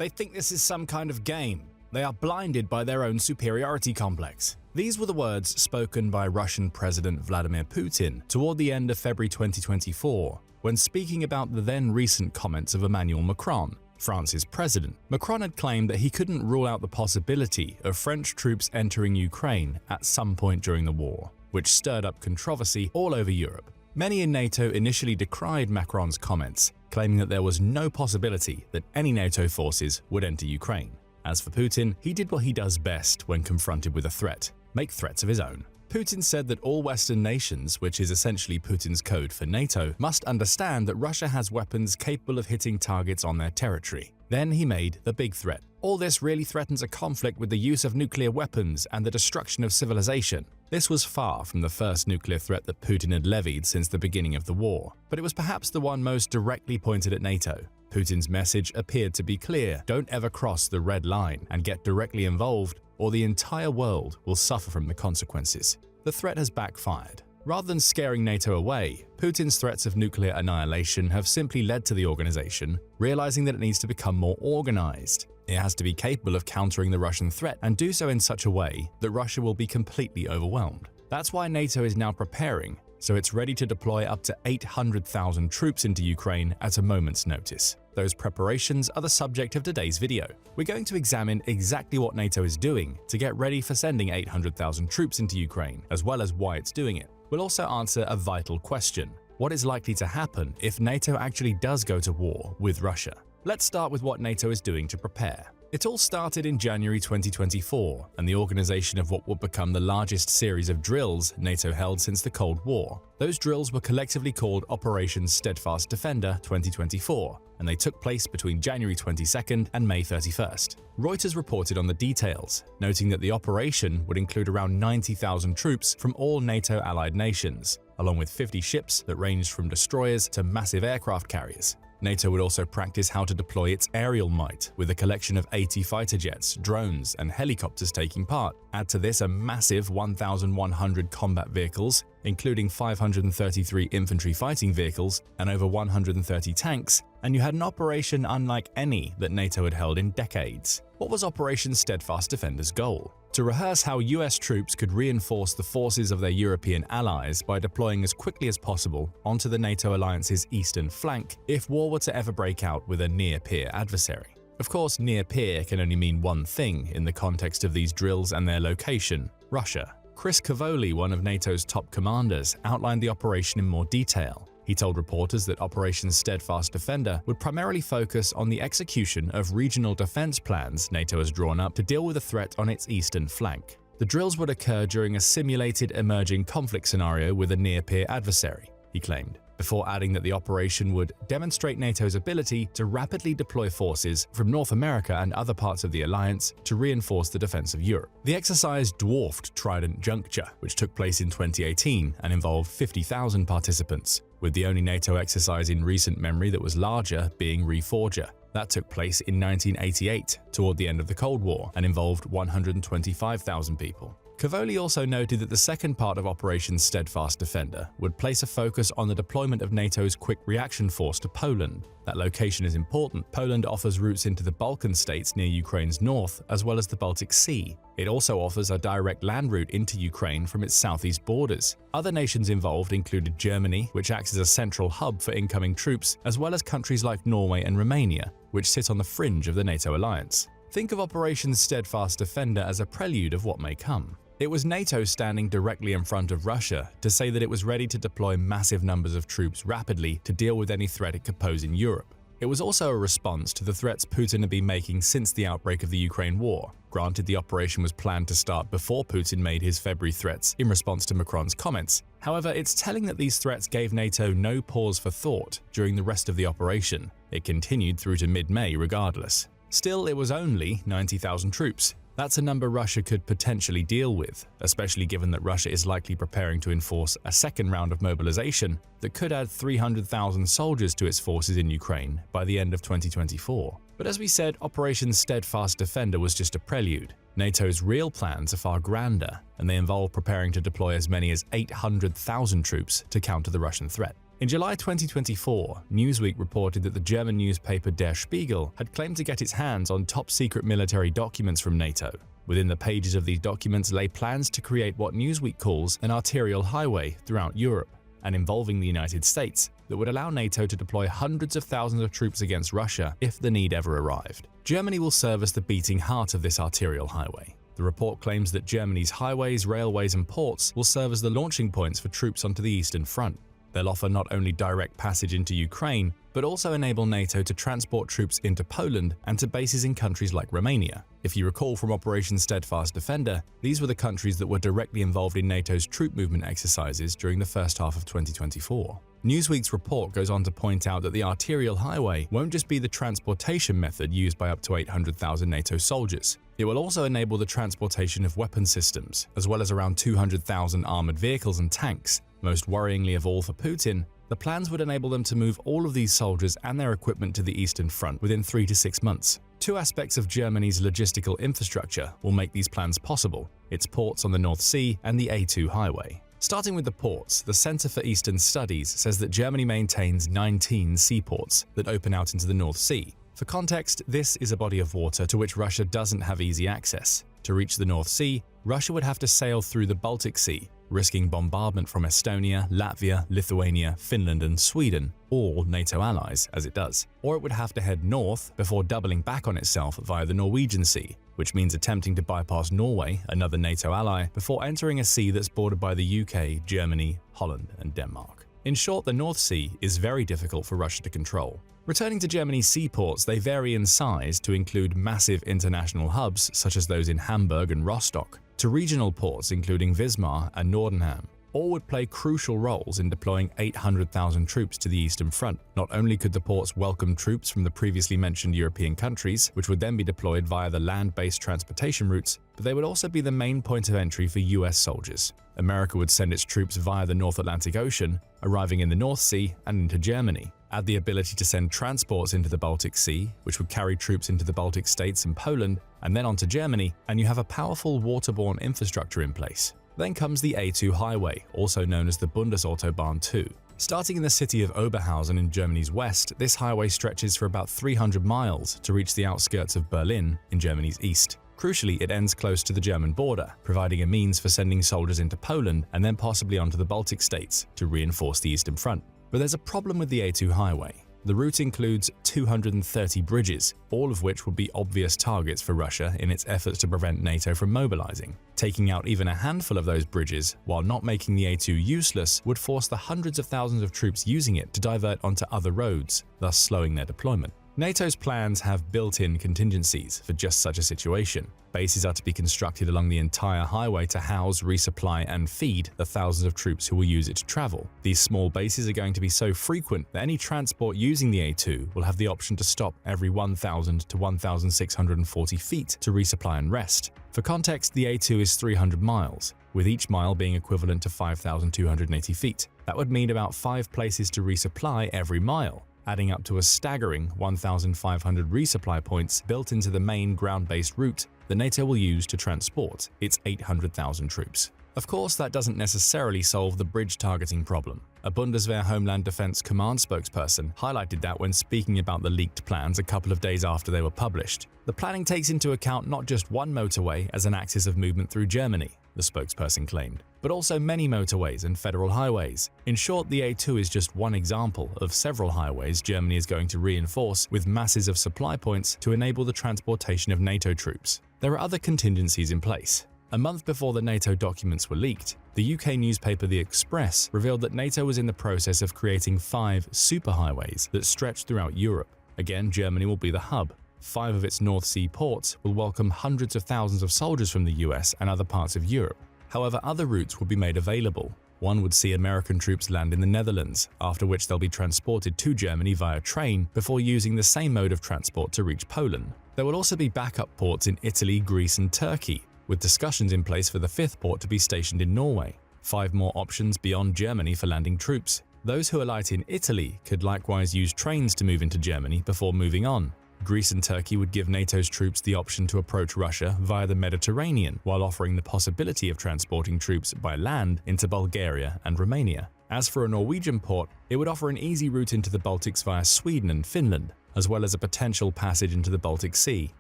They think this is some kind of game. They are blinded by their own superiority complex. These were the words spoken by Russian President Vladimir Putin toward the end of February 2024, when speaking about the then recent comments of Emmanuel Macron, France's president. Macron had claimed that he couldn't rule out the possibility of French troops entering Ukraine at some point during the war, which stirred up controversy all over Europe. Many in NATO initially decried Macron's comments, claiming that there was no possibility that any NATO forces would enter Ukraine. As for Putin, he did what he does best when confronted with a threat: make threats of his own. Putin said that all Western nations, which is essentially Putin's code for NATO, must understand that Russia has weapons capable of hitting targets on their territory. Then he made the big threat. All this really threatens a conflict with the use of nuclear weapons and the destruction of civilization. This was far from the first nuclear threat that Putin had levied since the beginning of the war, but it was perhaps the one most directly pointed at NATO. Putin's message appeared to be clear: don't ever cross the red line and get directly involved, or the entire world will suffer from the consequences. The threat has backfired. Rather than scaring NATO away, Putin's threats of nuclear annihilation have simply led to the organization realizing that it needs to become more organized. It has to be capable of countering the Russian threat and do so in such a way that Russia will be completely overwhelmed. That's why NATO is now preparing, so it's ready to deploy up to 800,000 troops into Ukraine at a moment's notice. Those preparations are the subject of today's video. We're going to examine exactly what NATO is doing to get ready for sending 800,000 troops into Ukraine, as well as why it's doing it. We'll also answer a vital question: what is likely to happen if NATO actually does go to war with Russia? Let's start with what NATO is doing to prepare. It all started in January 2024 and the organization of what would become the largest series of drills NATO held since the Cold War. Those drills were collectively called Operation Steadfast Defender 2024, and they took place between January 22nd and May 31st. Reuters reported on the details, noting that the operation would include around 90,000 troops from all NATO allied nations, along with 50 ships that ranged from destroyers to massive aircraft carriers. NATO would also practice how to deploy its aerial might, with a collection of 80 fighter jets, drones, and helicopters taking part. Add to this a massive 1,100 combat vehicles, including 533 infantry fighting vehicles and over 130 tanks, and you had an operation unlike any that NATO had held in decades. What was Operation Steadfast Defender's goal? To rehearse how US troops could reinforce the forces of their European allies by deploying as quickly as possible onto the NATO alliance's eastern flank if war were to ever break out with a near-peer adversary. Of course, near-peer can only mean one thing in the context of these drills and their location: Russia. Chris Cavoli, one of NATO's top commanders, outlined the operation in more detail. He told reporters that Operation Steadfast Defender would primarily focus on the execution of regional defense plans NATO has drawn up to deal with a threat on its eastern flank. The drills would occur during a simulated emerging conflict scenario with a near-peer adversary, he claimed, before adding that the operation would demonstrate NATO's ability to rapidly deploy forces from North America and other parts of the alliance to reinforce the defense of Europe. The exercise dwarfed Trident Juncture, which took place in 2018 and involved 50,000 participants, with the only NATO exercise in recent memory that was larger being Reforger. That took place in 1988, toward the end of the Cold War, and involved 125,000 people. Cavoli also noted that the second part of Operation Steadfast Defender would place a focus on the deployment of NATO's Quick Reaction Force to Poland. That location is important. Poland offers routes into the Balkan states near Ukraine's north, as well as the Baltic Sea. It also offers a direct land route into Ukraine from its southeast borders. Other nations involved included Germany, which acts as a central hub for incoming troops, as well as countries like Norway and Romania, which sit on the fringe of the NATO alliance. Think of Operation Steadfast Defender as a prelude of what may come. It was NATO standing directly in front of Russia to say that it was ready to deploy massive numbers of troops rapidly to deal with any threat it could pose in Europe. It was also a response to the threats Putin had been making since the outbreak of the Ukraine war. Granted, the operation was planned to start before Putin made his February threats in response to Macron's comments. However, it's telling that these threats gave NATO no pause for thought during the rest of the operation. It continued through to mid-May regardless. Still, it was only 90,000 troops. That's a number Russia could potentially deal with, especially given that Russia is likely preparing to enforce a second round of mobilization that could add 300,000 soldiers to its forces in Ukraine by the end of 2024. But as we said, Operation Steadfast Defender was just a prelude. NATO's real plans are far grander, and they involve preparing to deploy as many as 800,000 troops to counter the Russian threat. In July 2024, Newsweek reported that the German newspaper Der Spiegel had claimed to get its hands on top-secret military documents from NATO. Within the pages of these documents lay plans to create what Newsweek calls an arterial highway throughout Europe, and involving the United States, that would allow NATO to deploy hundreds of thousands of troops against Russia if the need ever arrived. Germany will serve as the beating heart of this arterial highway. The report claims that Germany's highways, railways, and ports will serve as the launching points for troops onto the Eastern Front. They'll offer not only direct passage into Ukraine, but also enable NATO to transport troops into Poland and to bases in countries like Romania. If you recall from Operation Steadfast Defender, these were the countries that were directly involved in NATO's troop movement exercises during the first half of 2024. Newsweek's report goes on to point out that the arterial highway won't just be the transportation method used by up to 800,000 NATO soldiers. It will also enable the transportation of weapon systems, as well as around 200,000 armored vehicles and tanks. Most worryingly of all for Putin, the plans would enable them to move all of these soldiers and their equipment to the Eastern Front within 3 to 6 months. Two aspects of Germany's logistical infrastructure will make these plans possible: its ports on the North Sea and the A2 highway. Starting with the ports, the Center for Eastern Studies says that Germany maintains 19 seaports that open out into the North Sea. For context, this is a body of water to which Russia doesn't have easy access. To reach the North Sea, Russia would have to sail through the Baltic Sea, risking bombardment from Estonia, Latvia, Lithuania, Finland, and Sweden, all NATO allies, as it does. Or it would have to head north before doubling back on itself via the Norwegian Sea, which means attempting to bypass Norway, another NATO ally, before entering a sea that's bordered by the UK, Germany, Holland, and Denmark. In short, the North Sea is very difficult for Russia to control. Returning to Germany's seaports, they vary in size to include massive international hubs such as those in Hamburg and Rostock, to regional ports including Wismar and Nordenham. All would play crucial roles in deploying 800,000 troops to the Eastern Front. Not only could the ports welcome troops from the previously mentioned European countries, which would then be deployed via the land-based transportation routes, but they would also be the main point of entry for US soldiers. America would send its troops via the North Atlantic Ocean, arriving in the North Sea and into Germany. Add the ability to send transports into the Baltic Sea, which would carry troops into the Baltic states and Poland, and then onto Germany, and you have a powerful waterborne infrastructure in place. Then comes the A2 highway, also known as the Bundesautobahn 2. Starting in the city of Oberhausen in Germany's west, this highway stretches for about 300 miles to reach the outskirts of Berlin in Germany's east. Crucially, it ends close to the German border, providing a means for sending soldiers into Poland and then possibly onto the Baltic states to reinforce the Eastern Front. But there's a problem with the A2 highway. The route includes 230 bridges, all of which would be obvious targets for Russia in its efforts to prevent NATO from mobilizing. Taking out even a handful of those bridges, while not making the A2 useless, would force the hundreds of thousands of troops using it to divert onto other roads, thus slowing their deployment. NATO's plans have built-in contingencies for just such a situation. Bases are to be constructed along the entire highway to house, resupply, and feed the thousands of troops who will use it to travel. These small bases are going to be so frequent that any transport using the A2 will have the option to stop every 1,000 to 1,640 feet to resupply and rest. For context, the A2 is 300 miles, with each mile being equivalent to 5,280 feet. That would mean about 5 places to resupply every mile, adding up to a staggering 1,500 resupply points built into the main ground-based route that NATO will use to transport its 800,000 troops. Of course, that doesn't necessarily solve the bridge targeting problem. A Bundeswehr Homeland Defense Command spokesperson highlighted that when speaking about the leaked plans a couple of days after they were published. The planning takes into account not just one motorway as an axis of movement through Germany, the spokesperson claimed, but also many motorways and federal highways. In short, the A2 is just one example of several highways Germany is going to reinforce with masses of supply points to enable the transportation of NATO troops. There are other contingencies in place. A month before the NATO documents were leaked, the UK newspaper The Express revealed that NATO was in the process of creating 5 superhighways that stretch throughout Europe. Again, Germany will be the hub. 5 of its North Sea ports will welcome hundreds of thousands of soldiers from the US and other parts of Europe. However, other routes will be made available. One would see American troops land in the Netherlands, after which they'll be transported to Germany via train before using the same mode of transport to reach Poland. There will also be backup ports in Italy, Greece, and Turkey, with discussions in place for the 5th port to be stationed in Norway. 5 more options beyond Germany for landing troops. Those who alight in Italy could likewise use trains to move into Germany before moving on. Greece and Turkey would give NATO's troops the option to approach Russia via the Mediterranean, while offering the possibility of transporting troops by land into Bulgaria and Romania. As for a Norwegian port, it would offer an easy route into the Baltics via Sweden and Finland, as well as a potential passage into the Baltic Sea.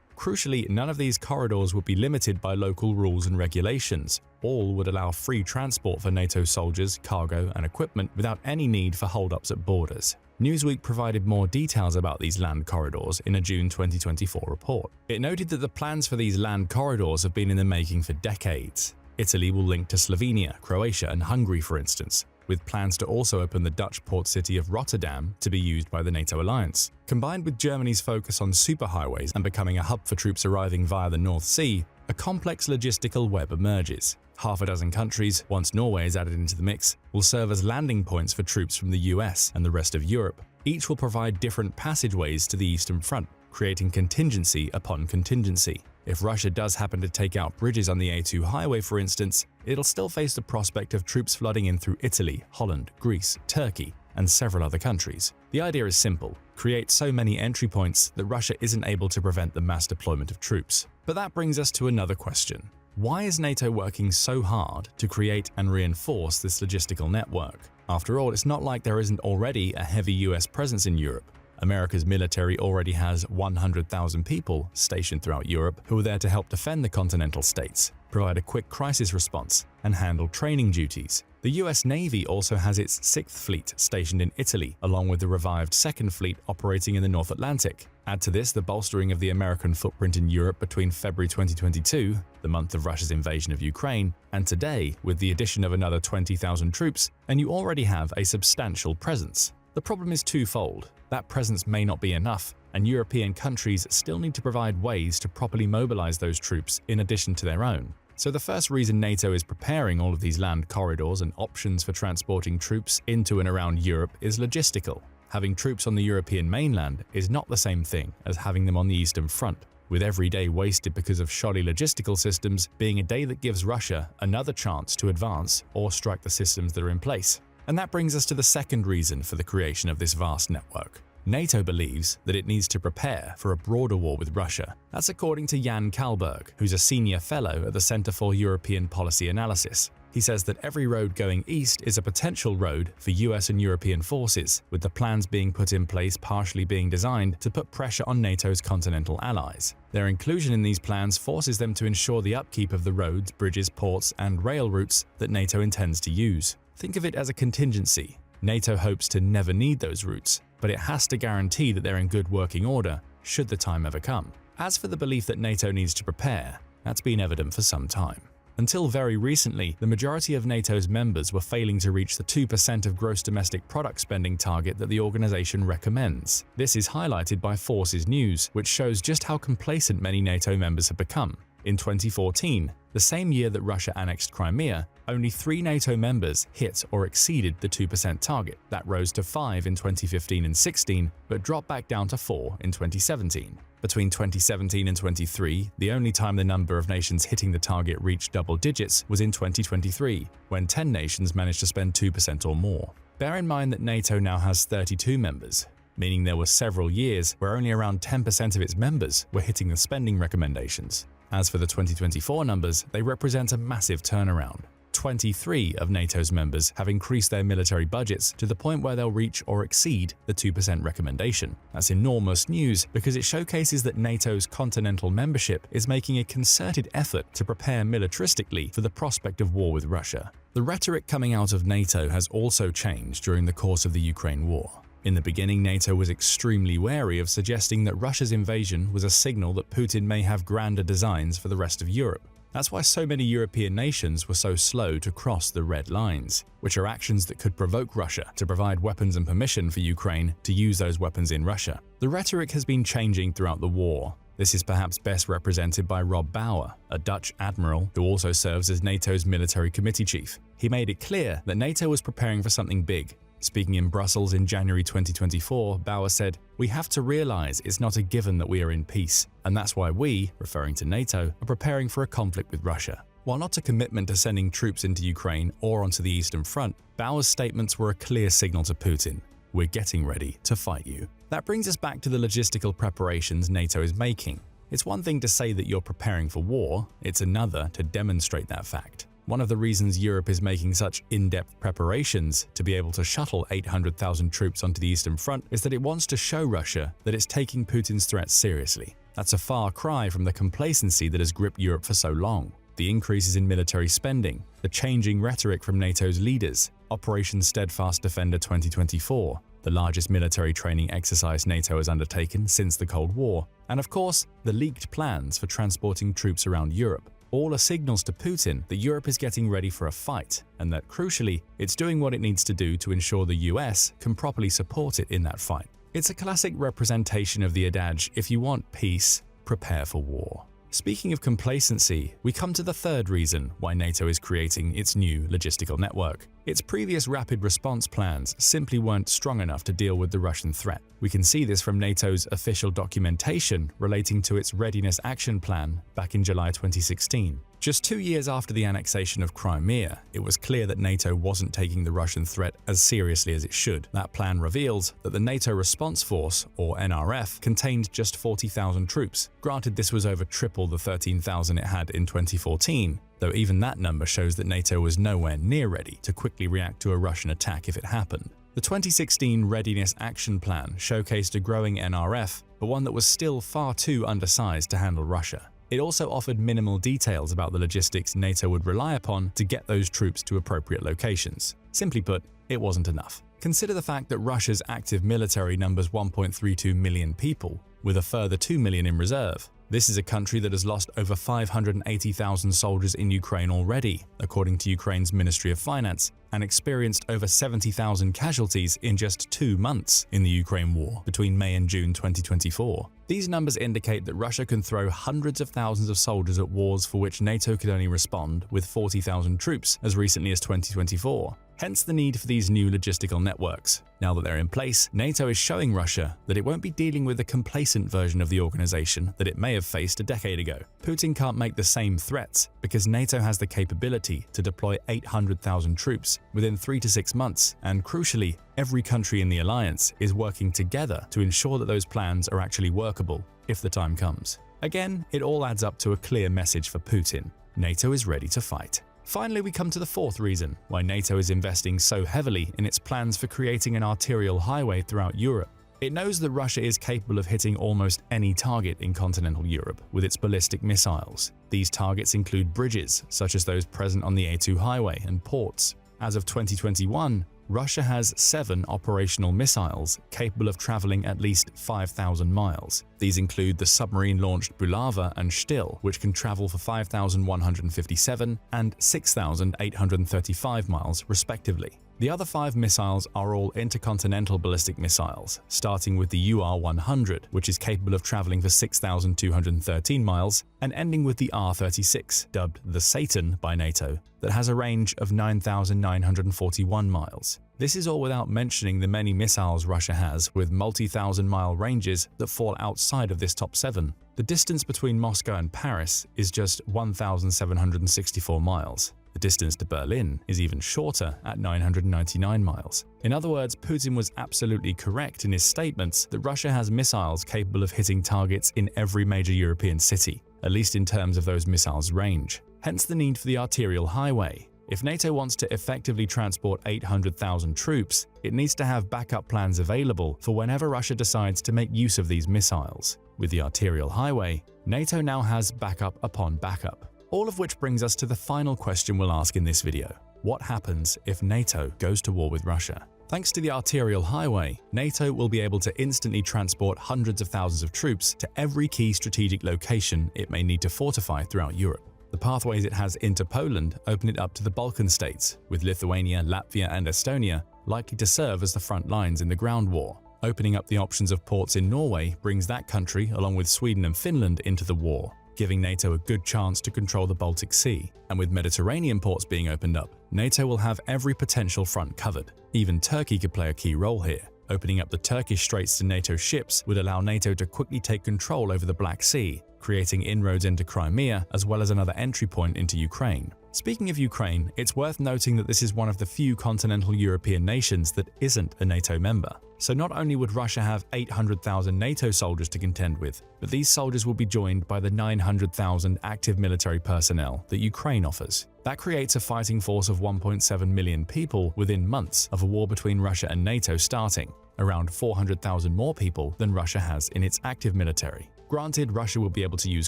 Crucially, none of these corridors would be limited by local rules and regulations. All would allow free transport for NATO soldiers, cargo, and equipment without any need for holdups at borders. Newsweek provided more details about these land corridors in a June 2024 report. It noted that the plans for these land corridors have been in the making for decades. Italy will link to Slovenia, Croatia, and Hungary, for instance, with plans to also open the Dutch port city of Rotterdam to be used by the NATO alliance. Combined with Germany's focus on superhighways and becoming a hub for troops arriving via the North Sea, a complex logistical web emerges. Half a dozen countries, once Norway is added into the mix, will serve as landing points for troops from the US and the rest of Europe. Each will provide different passageways to the Eastern Front, creating contingency upon contingency. If Russia does happen to take out bridges on the A2 highway, for instance, it'll still face the prospect of troops flooding in through Italy, Holland, Greece, Turkey, and several other countries. The idea is simple: create so many entry points that Russia isn't able to prevent the mass deployment of troops. But that brings us to another question. Why is NATO working so hard to create and reinforce this logistical network? After all, it's not like there isn't already a heavy US presence in Europe. America's military already has 100,000 people stationed throughout Europe who are there to help defend the continental states, provide a quick crisis response, and handle training duties. The US Navy also has its 6th Fleet stationed in Italy, along with the revived 2nd Fleet operating in the North Atlantic. Add to this the bolstering of the American footprint in Europe between February 2022, the month of Russia's invasion of Ukraine, and today, with the addition of another 20,000 troops, and you already have a substantial presence. The problem is twofold. That presence may not be enough, and European countries still need to provide ways to properly mobilize those troops in addition to their own. So the first reason NATO is preparing all of these land corridors and options for transporting troops into and around Europe is logistical. Having troops on the European mainland is not the same thing as having them on the Eastern Front, with every day wasted because of shoddy logistical systems being a day that gives Russia another chance to advance or strike the systems that are in place. And that brings us to the second reason for the creation of this vast network. NATO believes that it needs to prepare for a broader war with Russia. That's according to Jan Kalberg, who's a senior fellow at the Center for European Policy Analysis. He says that every road going east is a potential road for US and European forces, with the plans being put in place partially being designed to put pressure on NATO's continental allies. Their inclusion in these plans forces them to ensure the upkeep of the roads, bridges, ports, and rail routes that NATO intends to use. Think of it as a contingency. NATO hopes to never need those routes, but it has to guarantee that they're in good working order should the time ever come. As for the belief that NATO needs to prepare, that's been evident for some time. Until very recently, the majority of NATO's members were failing to reach the 2% of gross domestic product spending target that the organization recommends. This is highlighted by Forces News, which shows just how complacent many NATO members have become. In 2014, the same year that Russia annexed Crimea, only 3 NATO members hit or exceeded the 2% target. That rose to 5 in 2015 and 16, but dropped back down to 4 in 2017. Between 2017 and 23, the only time the number of nations hitting the target reached double digits was in 2023, when 10 nations managed to spend 2% or more. Bear in mind that NATO now has 32 members, meaning there were several years where only around 10% of its members were hitting the spending recommendations. As for the 2024 numbers, they represent a massive turnaround. 23 of NATO's members have increased their military budgets to the point where they'll reach or exceed the 2% recommendation. That's enormous news because it showcases that NATO's continental membership is making a concerted effort to prepare militaristically for the prospect of war with Russia. The rhetoric coming out of NATO has also changed during the course of the Ukraine war. In the beginning, NATO was extremely wary of suggesting that Russia's invasion was a signal that Putin may have grander designs for the rest of Europe. That's why so many European nations were so slow to cross the red lines, which are actions that could provoke Russia to provide weapons and permission for Ukraine to use those weapons in Russia. The rhetoric has been changing throughout the war. This is perhaps best represented by Rob Bauer, a Dutch admiral who also serves as NATO's military committee chief. He made it clear that NATO was preparing for something big. Speaking in Brussels in January 2024, Bauer said, "We have to realize it's not a given that we are in peace, and that's why we, referring to NATO, are preparing for a conflict with Russia." While not a commitment to sending troops into Ukraine or onto the Eastern Front, Bauer's statements were a clear signal to Putin: "We're getting ready to fight you." That brings us back to the logistical preparations NATO is making. It's one thing to say that you're preparing for war, it's another to demonstrate that fact. One of the reasons Europe is making such in-depth preparations to be able to shuttle 800,000 troops onto the Eastern Front is that it wants to show Russia that it's taking Putin's threats seriously. That's a far cry from the complacency that has gripped Europe for so long. The increases in military spending, the changing rhetoric from NATO's leaders, Operation Steadfast Defender 2024, the largest military training exercise NATO has undertaken since the Cold War, and of course, the leaked plans for transporting troops around Europe. All are signals to Putin that Europe is getting ready for a fight, and that, crucially, it's doing what it needs to do to ensure the US can properly support it in that fight. It's a classic representation of the adage, if you want peace, prepare for war. Speaking of complacency, we come to the third reason why NATO is creating its new logistical network. Its previous rapid response plans simply weren't strong enough to deal with the Russian threat. We can see this from NATO's official documentation relating to its Readiness Action Plan back in July 2016. Just 2 years after the annexation of Crimea, it was clear that NATO wasn't taking the Russian threat as seriously as it should. That plan reveals that the NATO Response Force, or NRF, contained just 40,000 troops. Granted, this was over triple the 13,000 it had in 2014, though even that number shows that NATO was nowhere near ready to quickly react to a Russian attack if it happened. The 2016 Readiness Action Plan showcased a growing NRF, but one that was still far too undersized to handle Russia. It also offered minimal details about the logistics NATO would rely upon to get those troops to appropriate locations. Simply put, it wasn't enough. Consider the fact that Russia's active military numbers 1.32 million people, with a further 2 million in reserve. This is a country that has lost over 580,000 soldiers in Ukraine already, according to Ukraine's Ministry of Finance, and experienced over 70,000 casualties in just 2 months in the Ukraine war between May and June 2024. These numbers indicate that Russia can throw hundreds of thousands of soldiers at wars for which NATO could only respond with 40,000 troops as recently as 2024. Hence the need for these new logistical networks. Now that they're in place, NATO is showing Russia that it won't be dealing with the complacent version of the organization that it may have faced a decade ago. Putin can't make the same threats because NATO has the capability to deploy 800,000 troops within 3 to 6 months, and crucially, every country in the alliance is working together to ensure that those plans are actually workable if the time comes. Again, it all adds up to a clear message for Putin. NATO is ready to fight. Finally, we come to the fourth reason why NATO is investing so heavily in its plans for creating an arterial highway throughout Europe. It knows that Russia is capable of hitting almost any target in continental Europe with its ballistic missiles. These targets include bridges, such as those present on the A2 highway, and ports. As of 2021, Russia has 7 operational missiles capable of traveling at least 5,000 miles. These include the submarine-launched Bulava and Shtil, which can travel for 5,157 and 6,835 miles respectively. The other 5 missiles are all intercontinental ballistic missiles, starting with the UR-100, which is capable of traveling for 6,213 miles, and ending with the R-36, dubbed the Satan by NATO, that has a range of 9,941 miles. This is all without mentioning the many missiles Russia has with multi-thousand-mile ranges that fall outside of this top 7. The distance between Moscow and Paris is just 1,764 miles. The distance to Berlin is even shorter at 999 miles. In other words, Putin was absolutely correct in his statements that Russia has missiles capable of hitting targets in every major European city, at least in terms of those missiles' range. Hence the need for the arterial highway. If NATO wants to effectively transport 800,000 troops, it needs to have backup plans available for whenever Russia decides to make use of these missiles. With the arterial highway, NATO now has backup upon backup. All of which brings us to the final question we'll ask in this video. What happens if NATO goes to war with Russia? Thanks to the arterial highway, NATO will be able to instantly transport hundreds of thousands of troops to every key strategic location it may need to fortify throughout Europe. The pathways it has into Poland open it up to the Balkan states, with Lithuania, Latvia, and Estonia likely to serve as the front lines in the ground war. Opening up the options of ports in Norway brings that country, along with Sweden and Finland, into the war, giving NATO a good chance to control the Baltic Sea. And with Mediterranean ports being opened up, NATO will have every potential front covered. Even Turkey could play a key role here. Opening up the Turkish Straits to NATO ships would allow NATO to quickly take control over the Black Sea, creating inroads into Crimea as well as another entry point into Ukraine. Speaking of Ukraine, it's worth noting that this is one of the few continental European nations that isn't a NATO member. So not only would Russia have 800,000 NATO soldiers to contend with, but these soldiers will be joined by the 900,000 active military personnel that Ukraine offers. That creates a fighting force of 1.7 million people within months of a war between Russia and NATO starting, around 400,000 more people than Russia has in its active military. Granted, Russia will be able to use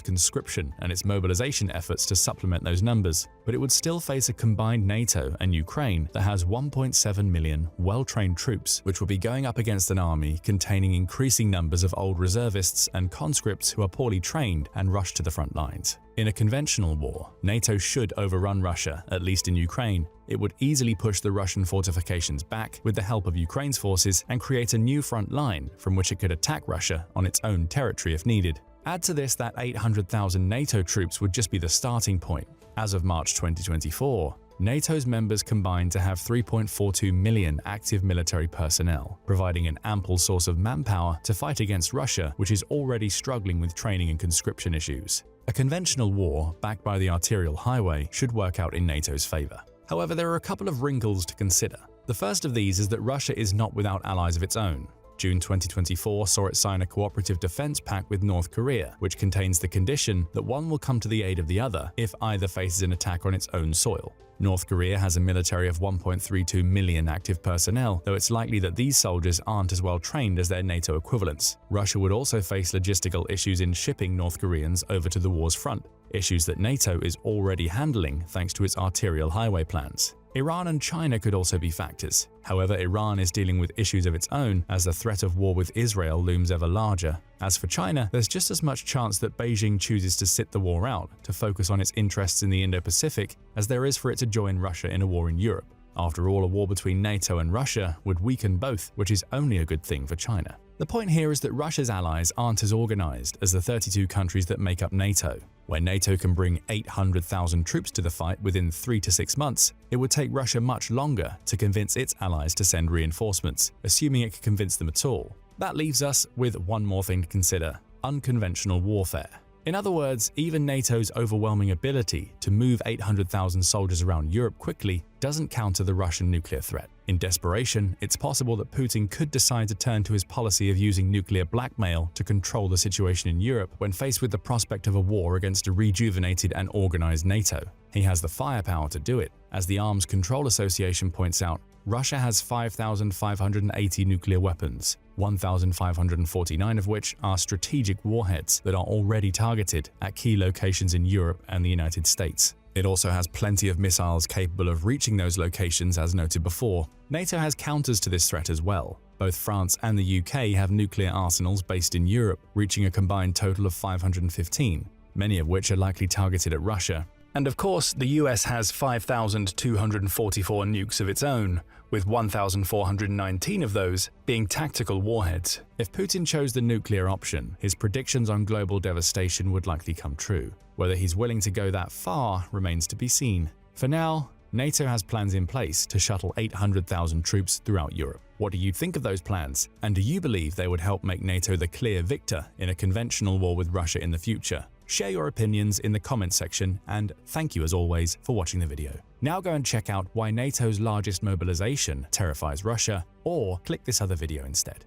conscription and its mobilization efforts to supplement those numbers, but it would still face a combined NATO and Ukraine that has 1.7 million well-trained troops, which will be going up against an army containing increasing numbers of old reservists and conscripts who are poorly trained and rushed to the front lines. In a conventional war, NATO should overrun Russia, at least in Ukraine. It would easily push the Russian fortifications back with the help of Ukraine's forces and create a new front line from which it could attack Russia on its own territory if needed. Add to this that 800,000 NATO troops would just be the starting point. As of March 2024, NATO's members combined to have 3.42 million active military personnel, providing an ample source of manpower to fight against Russia, which is already struggling with training and conscription issues. A conventional war, backed by the arterial highway, should work out in NATO's favor. However, there are a couple of wrinkles to consider. The first of these is that Russia is not without allies of its own. June 2024 saw it sign a cooperative defense pact with North Korea, which contains the condition that one will come to the aid of the other if either faces an attack on its own soil. North Korea has a military of 1.32 million active personnel, though it's likely that these soldiers aren't as well trained as their NATO equivalents. Russia would also face logistical issues in shipping North Koreans over to the war's front, issues that NATO is already handling thanks to its arterial highway plans. Iran and China could also be factors. However, Iran is dealing with issues of its own as the threat of war with Israel looms ever larger. As for China, there's just as much chance that Beijing chooses to sit the war out to focus on its interests in the Indo-Pacific as there is for it to join Russia in a war in Europe. After all, a war between NATO and Russia would weaken both, which is only a good thing for China. The point here is that Russia's allies aren't as organized as the 32 countries that make up NATO. Where NATO can bring 800,000 troops to the fight within 3 to 6 months, it would take Russia much longer to convince its allies to send reinforcements, assuming it could convince them at all. That leaves us with one more thing to consider: unconventional warfare. In other words, even NATO's overwhelming ability to move 800,000 soldiers around Europe quickly doesn't counter the Russian nuclear threat. In desperation, it's possible that Putin could decide to turn to his policy of using nuclear blackmail to control the situation in Europe when faced with the prospect of a war against a rejuvenated and organized NATO. He has the firepower to do it. As the Arms Control Association points out, Russia has 5,580 nuclear weapons, 1,549 of which are strategic warheads that are already targeted at key locations in Europe and the United States. It also has plenty of missiles capable of reaching those locations, as noted before. NATO has counters to this threat as well. Both France and the UK have nuclear arsenals based in Europe, reaching a combined total of 515, many of which are likely targeted at Russia. And of course, the US has 5,244 nukes of its own, with 1,419 of those being tactical warheads. If Putin chose the nuclear option, his predictions on global devastation would likely come true. Whether he's willing to go that far remains to be seen. For now, NATO has plans in place to shuttle 800,000 troops throughout Europe. What do you think of those plans? And do you believe they would help make NATO the clear victor in a conventional war with Russia in the future? Share your opinions in the comments section, and thank you as always for watching the video. Now go and check out why NATO's largest mobilization terrifies Russia, or click this other video instead.